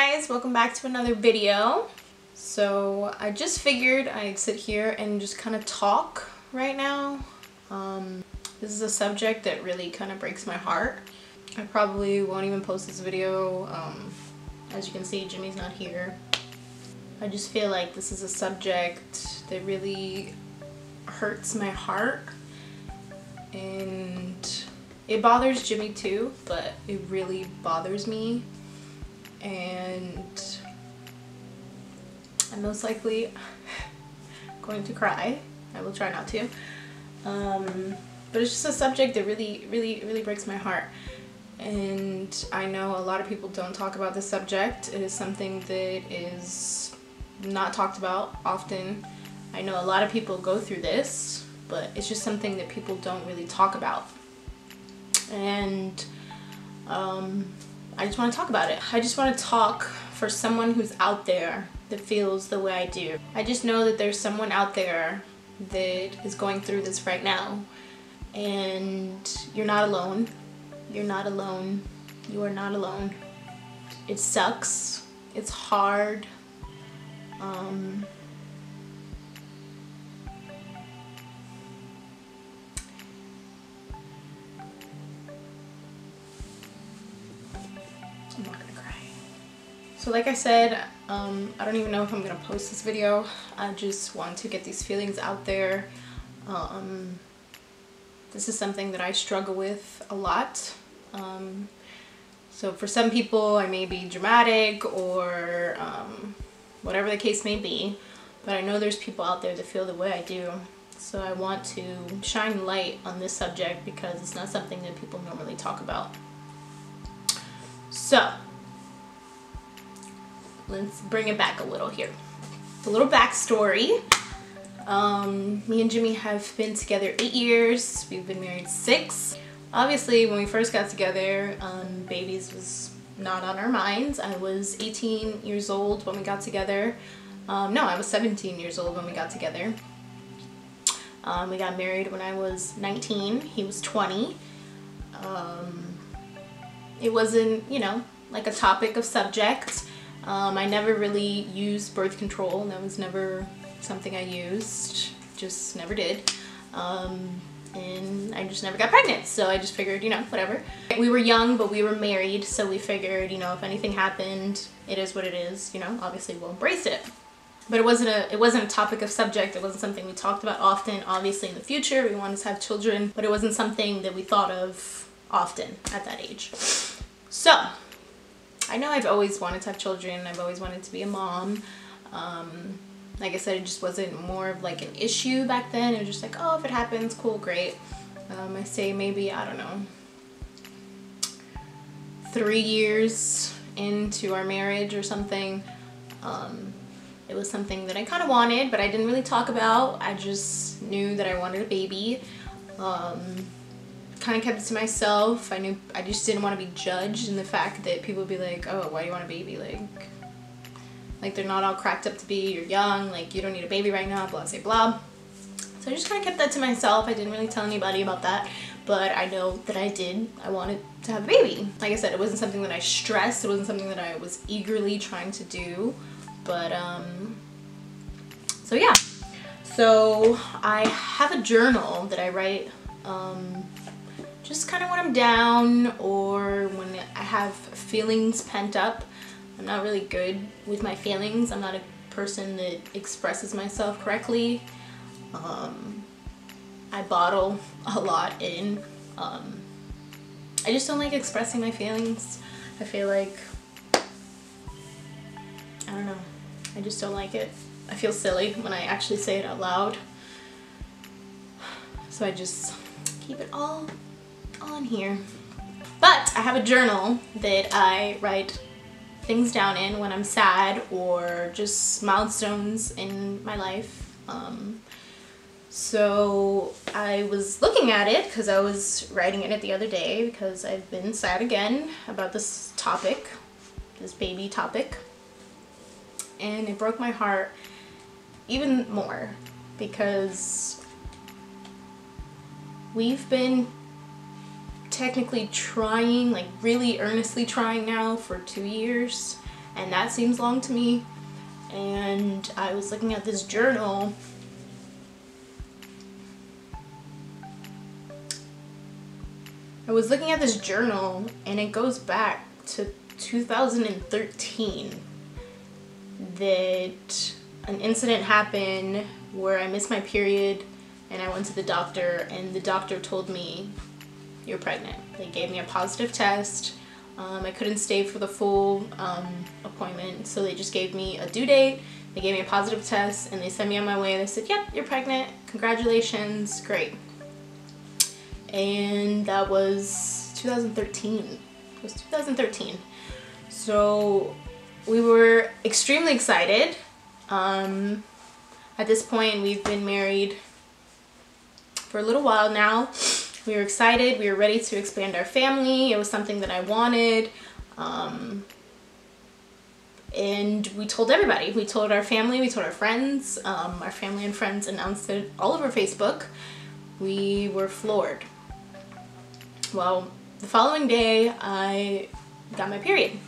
guys, welcome back to another video. So I just figured I'd sit here and just kind of talk right now. This is a subject that really kind of breaks my heart. I probably won't even post this video. As you can see, Jimmy's not here. I just feel like this is a subject that really hurts my heart, and it bothers Jimmy too, but it really bothers me, and I'm most likely going to cry. I will try not to. But it's just a subject that really breaks my heart. And I know a lot of people don't talk about this subject. It is something that is not talked about often. I know a lot of people go through this, but it's just something that people don't really talk about. And I just want to talk about it. I just want to talk for someone who's out there that feels the way I do. I just know that there's someone out there that is going through this right now, and you're not alone. You're not alone. You are not alone. It sucks. It's hard. I'm not gonna cry. So like I said, I don't even know if I'm gonna post this video. I just want to get these feelings out there. This is something that I struggle with a lot. So for some people I may be dramatic or whatever the case may be, but I know there's people out there that feel the way I do. So I want to shine light on this subject because it's not something that people normally talk about. So let's bring it back a little here. A little backstory. Me and Jimmy have been together 8 years. We've been married 6. Obviously, when we first got together, babies was not on our minds. I was 18 years old when we got together. No, I was 17 years old when we got together. We got married when I was 19. He was 20. It wasn't, you know, like a topic of subject. I never really used birth control. That was never something I used. Just never did. And I just never got pregnant, so I just figured, you know, whatever. We were young, but we were married, so we figured, you know, if anything happened, it is what it is, you know, obviously we'll embrace it. But it wasn't a topic of subject. It wasn't something we talked about often. Obviously in the future we wanted to have children, but it wasn't something that we thought of often at that age. So I know I've always wanted to have children. I've always wanted to be a mom. Like I said, it just wasn't more of like an issue back then. It was just like, oh, if it happens, cool, great. I say maybe, I don't know, 3 years into our marriage or something, it was something that I kind of wanted, but I didn't really talk about. I just knew that I wanted a baby. Kind of kept it to myself. I just didn't want to be judged in the fact that people would be like, oh, why do you want a baby? Like they're not all cracked up to be, you're young, like you don't need a baby right now, blah, blah, blah. So I just kind of kept that to myself. I didn't really tell anybody about that, but I know that I wanted to have a baby. Like I said, it wasn't something that I stressed. It wasn't something that I was eagerly trying to do, but, so yeah. So I have a journal that I write, just kind of when I'm down or when I have feelings pent up. I'm not really good with my feelings. I'm not a person that expresses myself correctly. I bottle a lot in. I just don't like expressing my feelings. I feel like, I don't know, I just don't like it. I feel silly when I actually say it out loud. So I just keep it all on here. But I have a journal that I write things down in when I'm sad or just milestones in my life. So I was looking at it because I was writing in it the other day because I've been sad again about this topic, this baby topic, and it broke my heart even more because we've been technically trying, like really earnestly trying now for 2 years, and that seems long to me. And I was looking at this journal. And it goes back to 2013 that an incident happened where I missed my period, and I went to the doctor, and the doctor told me, you're pregnant. They gave me a positive test. I couldn't stay for the full appointment, so they just gave me a due date. They gave me a positive test, and they sent me on my way. They said, yep, you're pregnant. Congratulations. Great. And that was 2013. It was 2013. So we were extremely excited. At this point, we've been married for a little while now. We were excited. We were ready to expand our family. It was something that I wanted. And we told everybody. We told our family. We told our friends. Our family and friends announced it all over Facebook. We were floored. Well, the following day, I got my period.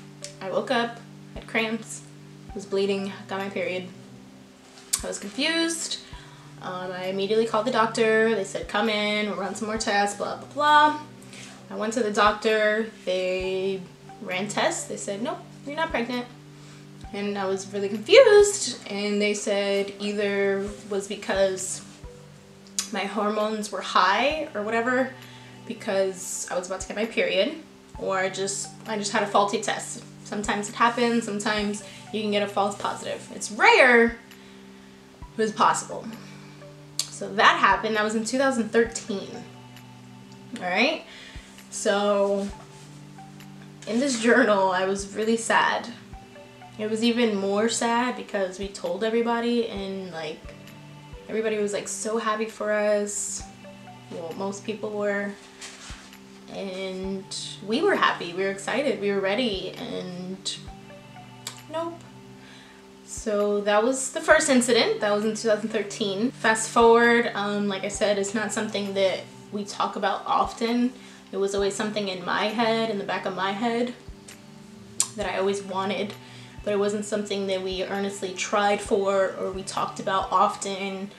I woke up, had cramps, was bleeding, got my period. I was confused. I immediately called the doctor. They said, come in, we'll run some more tests, blah, blah, blah. I went to the doctor. They ran tests. They said, nope, you're not pregnant. And I was really confused. And they said either was because my hormones were high or whatever, because I was about to get my period, or I just had a faulty test. Sometimes it happens. Sometimes you can get a false positive. It's rare, but it's possible. So that happened. That was in 2013. All right. So in this journal, I was really sad. It was even more sad because we told everybody, and like everybody was like so happy for us. Well, most people were. And we were happy. We were excited. We were ready. And nope. So that was the first incident. That was in 2013. Fast forward, like I said, it's not something that we talk about often. It was always something in my head, in the back of my head, that I always wanted, but it wasn't something that we earnestly tried for or we talked about often.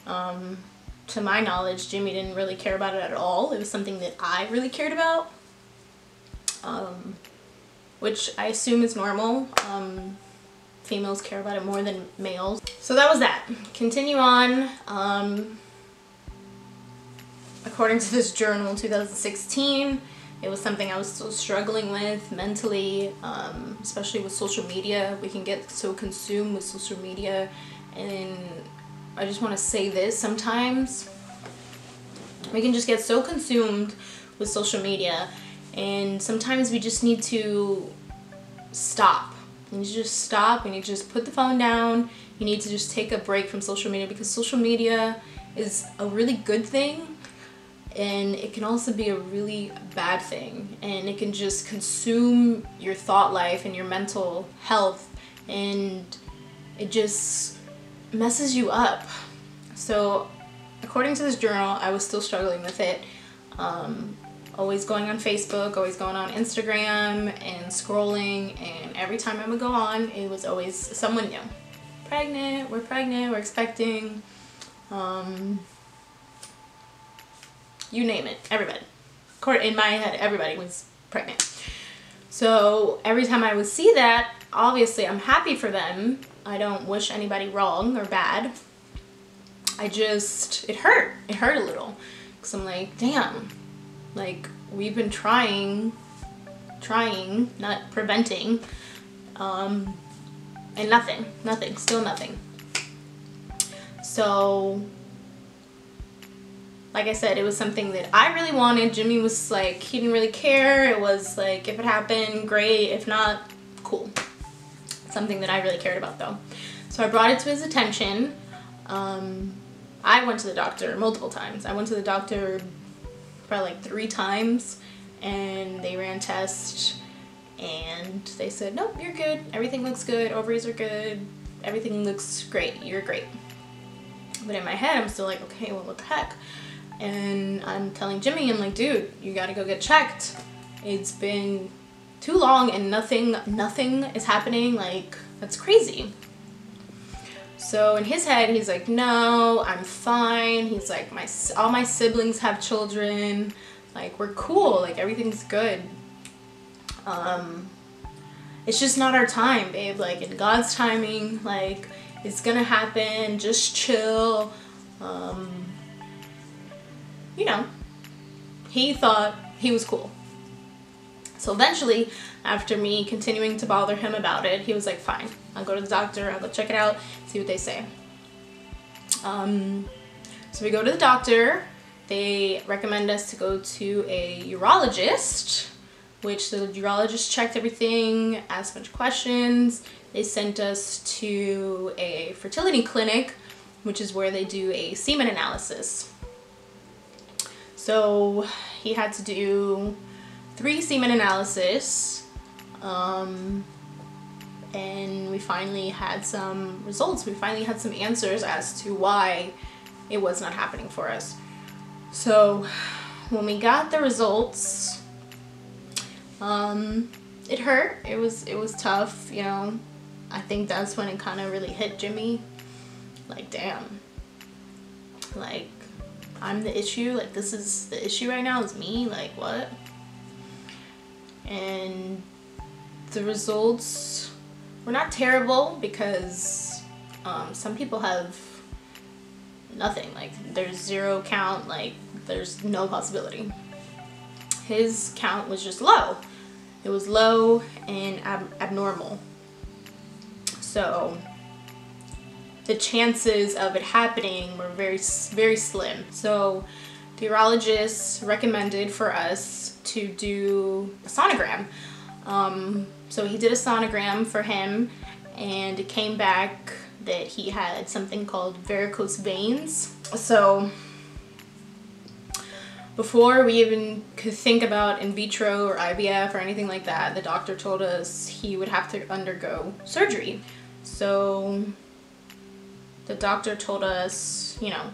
To my knowledge, Jimmy didn't really care about it at all. It was something that I really cared about, which I assume is normal. Females care about it more than males. So that was that. Continue on. According to this journal, 2016, it was something I was still struggling with mentally, especially with social media. We can get so consumed with social media, and I just want to say this, sometimes we can just get so consumed with social media, and sometimes we just need to stop. You need to just stop. You need to just put the phone down. You need to just take a break from social media, because social media is a really good thing, and it can also be a really bad thing, and it can just consume your thought life and your mental health, and it just messes you up. So according to this journal, I was still struggling with it. Always going on Facebook, always going on Instagram and scrolling, and every time I would go on, it was always someone new. Pregnant, we're expecting, you name it, everybody. In my head, everybody was pregnant. So every time I would see that, obviously I'm happy for them. I don't wish anybody wrong or bad. It hurt a little, because I'm like, damn, like we've been trying, not preventing, and still nothing. So like I said, it was something that I really wanted. Jimmy was like, he didn't really care. It was like, if it happened, great. If not, cool. Something that I really cared about though. So I brought it to his attention. I went to the doctor multiple times. I went to the doctor probably like 3 times, and they ran tests, and they said, nope, you're good. Everything looks good. Ovaries are good. Everything looks great. You're great. But in my head, I'm still like, okay, well, what the heck? And I'm telling Jimmy, I'm like, dude, you gotta go get checked. It's been too long and nothing is happening. Like, that's crazy. So in his head, he's like, no, I'm fine. He's like, all my siblings have children. Like, we're cool. Like, everything's good. It's just not our time, babe. Like, in God's timing, like, it's gonna happen. Just chill. You know, he thought he was cool. So eventually, after me continuing to bother him about it, he was like, fine, I'll go to the doctor, I'll go check it out, see what they say. So we go to the doctor. They recommend us to go to a urologist, which the urologist checked everything, asked a bunch of questions. They sent us to a fertility clinic, which is where they do a semen analysis. So he had to do 3 semen analysis, and we finally had some results. We finally had some answers as to why it was not happening for us. So when we got the results, it hurt. It was tough, you know. I think that's when it kind of really hit Jimmy. Like, damn. Like, I'm the issue. Like, this is the issue right now, is me. Like, what? And the results were not terrible because some people have nothing. Like, there's 0 count. Like, there's no possibility. His count was just low. It was low and abnormal. So the chances of it happening were very, very slim. So the urologist recommended for us to do a sonogram. So he did a sonogram for him, and it came back that he had something called varicose veins. So before we even could think about in vitro or IVF or anything like that, the doctor told us he would have to undergo surgery. So the doctor told us, you know,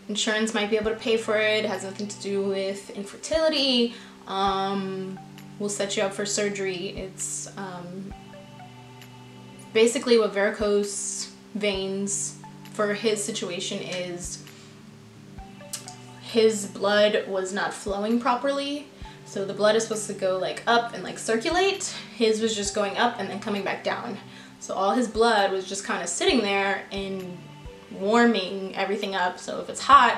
insurance might be able to pay for it. It has nothing to do with infertility. We'll set you up for surgery. It's basically what varicose veins for his situation is. His blood was not flowing properly. So the blood is supposed to go like up and like circulate. His was just going up and then coming back down. So all his blood was just kind of sitting there and warming everything up. So if it's hot,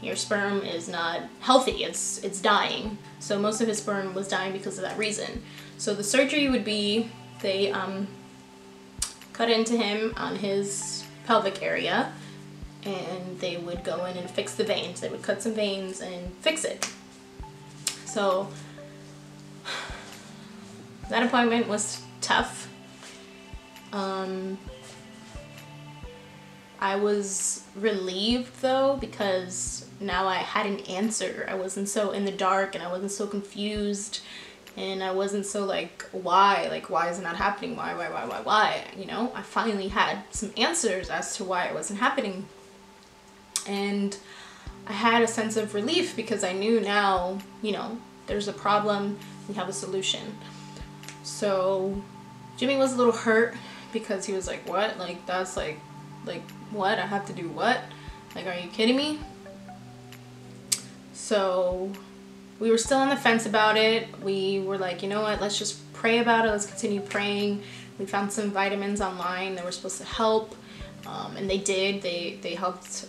your sperm is not healthy, it's dying. So most of his sperm was dying because of that reason. So the surgery would be, they cut into him on his pelvic area, and they would go in and fix the veins. They would cut some veins and fix it. So that appointment was tough. I was relieved though, because now I had an answer. I wasn't so in the dark, and I wasn't so confused, and I wasn't so like, why is it not happening? Why? You know, I finally had some answers as to why it wasn't happening. And I had a sense of relief because I knew now, you know, there's a problem, we have a solution. So Jimmy was a little hurt because he was like, what? Like, that's like what? I have to do what? Like, are you kidding me? So we were still on the fence about it. We were like, you know what? Let's just pray about it. Let's continue praying. We found some vitamins online that were supposed to help. And they did. They helped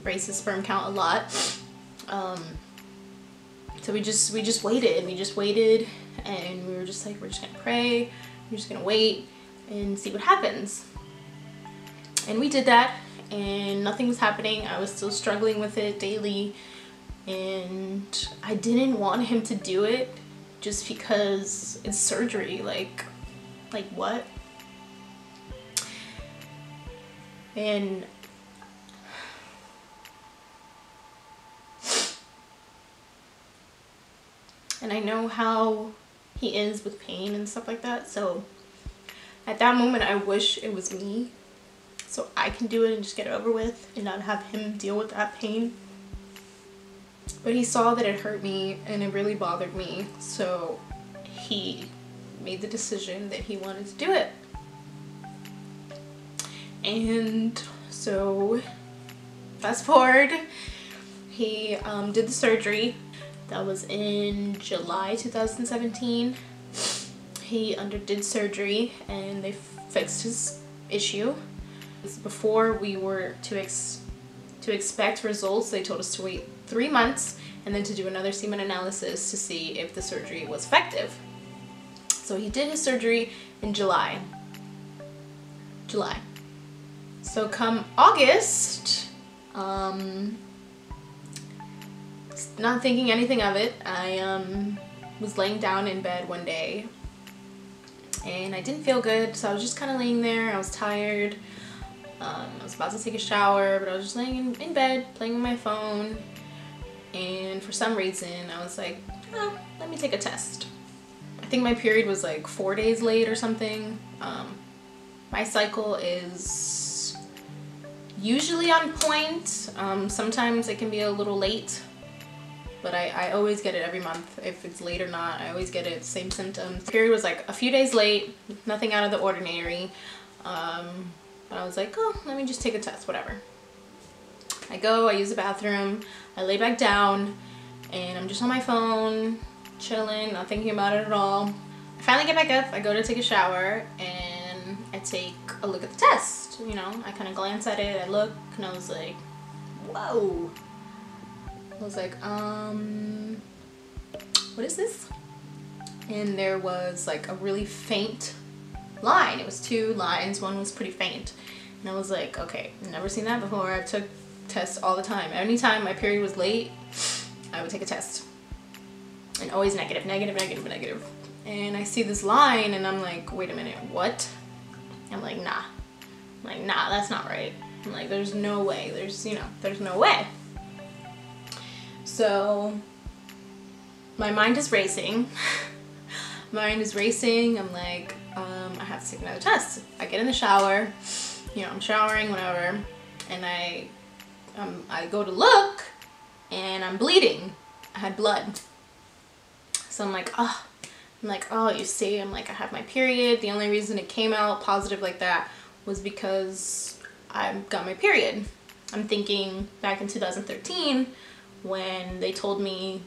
raise his sperm count a lot. So we just waited. We just waited, and we were just like, we're just gonna pray. We're just gonna wait and see what happens. And we did that, and nothing was happening. I was still struggling with it daily, and I didn't want him to do it just because it's surgery. Like what? And I know how he is with pain and stuff like that. So at that moment, I wish it was me, so I can do it and just get it over with and not have him deal with that pain. But he saw that it hurt me and it really bothered me, so he made the decision that he wanted to do it. And so fast forward, he did the surgery. That was in July 2017. He underdid surgery and they fixed his issue. Before we were to expect results, they told us to wait 3 months and then to do another semen analysis to see if the surgery was effective. So he did his surgery in July. So come August, not thinking anything of it, I was laying down in bed one day and I didn't feel good, so I was just kind of laying there. I was tired. I was about to take a shower, but I was just laying in bed playing with my phone, and for some reason I was like, oh, let me take a test. I think my period was like 4 days late or something. My cycle is usually on point. Sometimes it can be a little late, but I always get it every month. If it's late or not, I always get it, same symptoms. Period was like a few days late, nothing out of the ordinary. But I was like, oh, let me just take a test, whatever. I go, I use the bathroom, I lay back down, and I'm just on my phone, chilling, not thinking about it at all. I finally get back up, I go to take a shower, and I take a look at the test. You know, I kind of glance at it, I look, and I was like, whoa. I was like, what is this? And there was like a really faint line. It was 2 lines, one was pretty faint. And I was like, okay, never seen that before. I took tests all the time. Anytime my period was late, I would take a test. And always negative. And I see this line and I'm like, wait a minute, what? I'm like, nah. That's not right. I'm like, there's no way. There's no way. So my mind is racing. I'm like, I have to take another test. I get in the shower, you know, I'm showering, whatever, and I go to look, and I'm bleeding. I had blood. So I'm like, oh, you see, I'm like, I have my period. The only reason it came out positive like that was because I got my period. I'm thinking back in 2013 when they told me,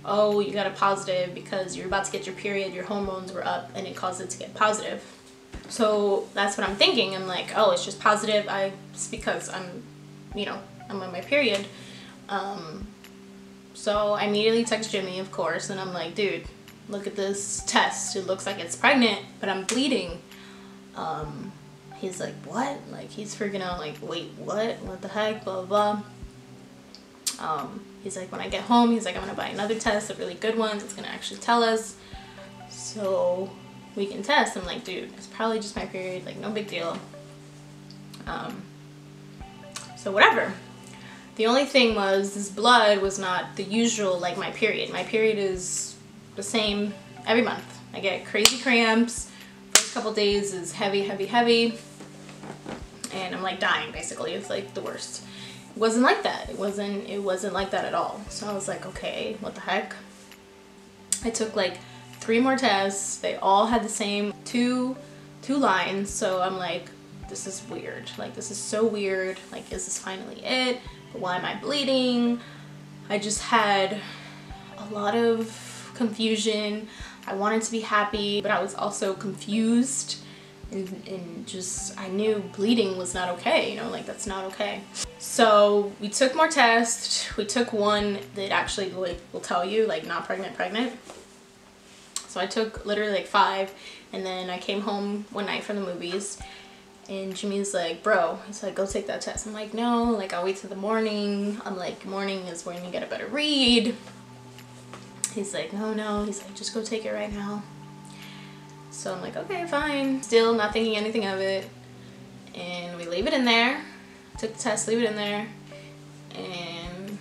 oh, you got a positive because you're about to get your period, your hormones were up, and it caused it to get positive. So that's what I'm thinking. I'm like, oh, it's just positive. It's because I'm on my period. So I immediately text Jimmy, of course, and I'm like, dude, look at this test. It looks like it's pregnant, but I'm bleeding. He's like, what? Like, he's freaking out, like, wait, what? What the heck? Blah, blah, blah. He's like, when I get home, he's like, I'm gonna buy another test, a really good one. It's gonna actually tell us so we can test. I'm like, dude, it's probably just my period, like, no big deal. So whatever. The only thing was this blood was not the usual, like my period. My period is the same every month. I get crazy cramps. First couple days is heavy, and I'm like dying basically. It's like the worst. It wasn't like that. It wasn't like that at all. So I was like, okay, what the heck? I took like 3 more tests. They all had the same two lines. So I'm like, this is weird. Like, this is so weird. Like, is this finally it? But why am I bleeding? I just had a lot of confusion. I wanted to be happy, but I was also confused. And just, I knew bleeding was not okay, you know, like that's not okay. So we took more tests. We took one that actually like will tell you like not pregnant. So I took literally like 5, and then I came home one night from the movies and Jimmy's like, bro, he's like, go take that test. I'm like, no, like I'll wait till the morning. I'm like, morning is when you get a better read. He's like, no, he's like, just go take it right now. So I'm like, okay, fine. Still not thinking anything of it. And we leave it in there. Took the test, leave it in there. And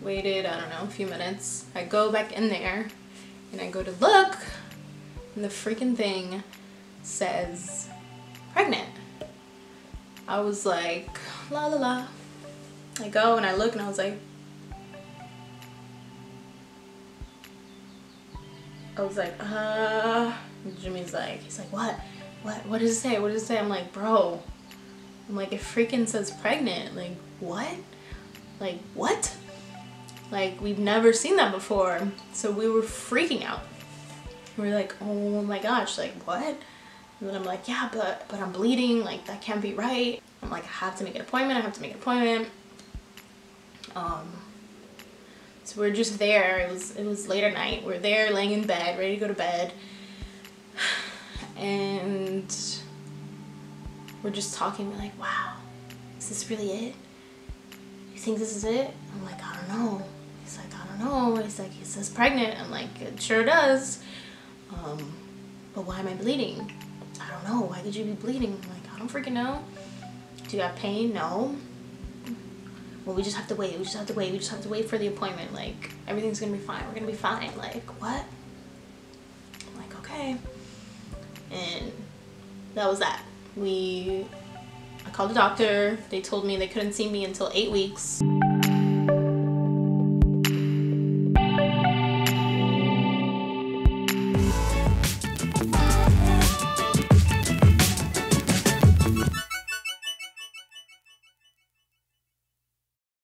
waited, I don't know, a few minutes. I go back in there and I go to look, and the freaking thing says pregnant. I was like, la la la. I go and I look and I was like, I was like, and Jimmy's like, he's like, what does it say? What does it say? I'm like, bro, I'm like, it freaking says pregnant. Like, what? Like, what? Like, we've never seen that before. So we were freaking out. We were like, oh my gosh, like, what? And then I'm like, yeah, but I'm bleeding. Like, that can't be right. I'm like, I have to make an appointment. So we're just there. It was late at night. We're there laying in bed, ready to go to bed. And we're just talking. We're like, wow, is this really it? You think this is it? I'm like, I don't know. He's like, I don't know. He's like, it says pregnant. I'm like, it sure does. But why am I bleeding? I don't know. Why could you be bleeding? I'm like, I don't freaking know. Do you have pain? No. Well, we just have to wait. We just have to wait for the appointment. Like, everything's gonna be fine. We're gonna be fine. Like, what? I'm like, okay. And that was that. I called the doctor. They told me they couldn't see me until 8 weeks.